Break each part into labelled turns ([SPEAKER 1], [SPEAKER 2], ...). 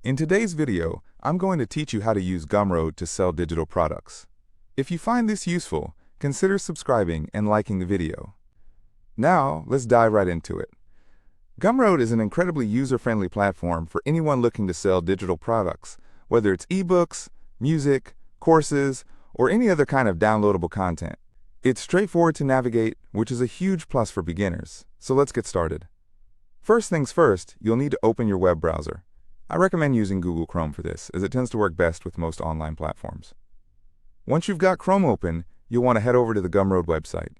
[SPEAKER 1] In today's video, I'm going to teach you how to use Gumroad to sell digital products. If you find this useful, consider subscribing and liking the video. Now, let's dive right into it. Gumroad is an incredibly user-friendly platform for anyone looking to sell digital products, whether it's ebooks, music, courses, or any other kind of downloadable content. It's straightforward to navigate, which is a huge plus for beginners. So let's get started. First things first, you'll need to open your web browser. I recommend using Google Chrome for this, as it tends to work best with most online platforms. Once you've got Chrome open, you'll want to head over to the Gumroad website.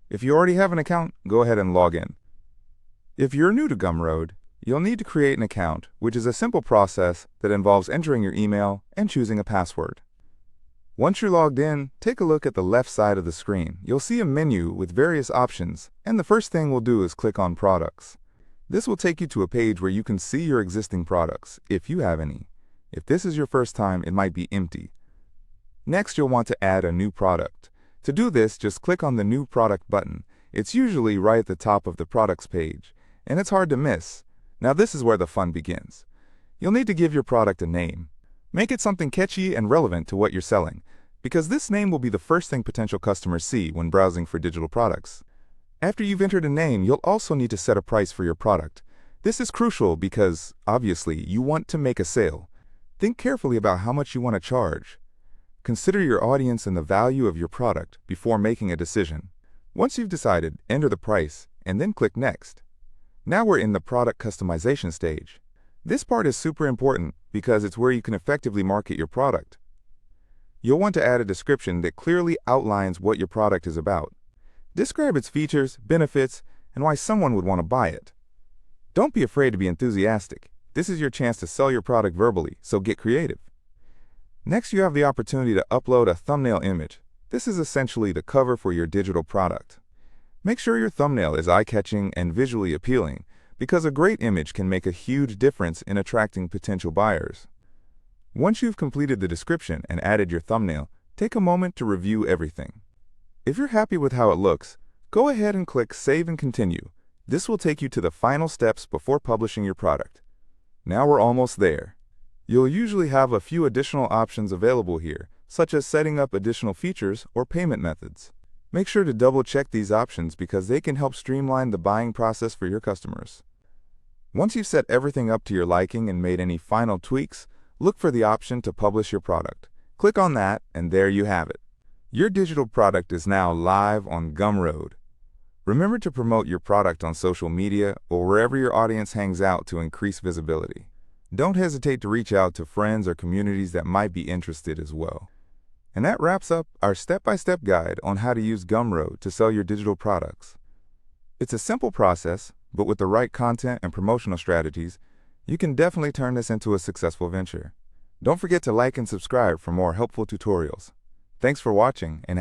[SPEAKER 1] If you already have an account, go ahead and log in. If you're new to Gumroad, you'll need to create an account, which is a simple process that involves entering your email and choosing a password. Once you're logged in, take a look at the left side of the screen. You'll see a menu with various options, and the first thing we'll do is click on Products. This will take you to a page where you can see your existing products, if you have any. If this is your first time, it might be empty. Next, you'll want to add a new product. To do this, just click on the New Product button. It's usually right at the top of the products page, and it's hard to miss. Now this is where the fun begins. You'll need to give your product a name. Make it something catchy and relevant to what you're selling, because this name will be the first thing potential customers see when browsing for digital products. After you've entered a name, you'll also need to set a price for your product. This is crucial because, obviously, you want to make a sale. Think carefully about how much you want to charge. Consider your audience and the value of your product before making a decision. Once you've decided, enter the price, and then click Next. Now we're in the product customization stage. This part is super important because it's where you can effectively market your product. You'll want to add a description that clearly outlines what your product is about. Describe its features, benefits, and why someone would want to buy it. Don't be afraid to be enthusiastic. This is your chance to sell your product verbally, so get creative. Next, you have the opportunity to upload a thumbnail image. This is essentially the cover for your digital product. Make sure your thumbnail is eye-catching and visually appealing, because a great image can make a huge difference in attracting potential buyers. Once you've completed the description and added your thumbnail, take a moment to review everything. If you're happy with how it looks, go ahead and click Save and Continue. This will take you to the final steps before publishing your product. Now we're almost there. You'll usually have a few additional options available here, such as setting up additional features or payment methods. Make sure to double-check these options because they can help streamline the buying process for your customers. Once you've set everything up to your liking and made any final tweaks, look for the option to publish your product. Click on that, and there you have it. Your digital product is now live on Gumroad. Remember to promote your product on social media or wherever your audience hangs out to increase visibility. Don't hesitate to reach out to friends or communities that might be interested as well. And that wraps up our step-by-step guide on how to use Gumroad to sell your digital products. It's a simple process, but with the right content and promotional strategies, you can definitely turn this into a successful venture. Don't forget to like and subscribe for more helpful tutorials. Thanks for watching and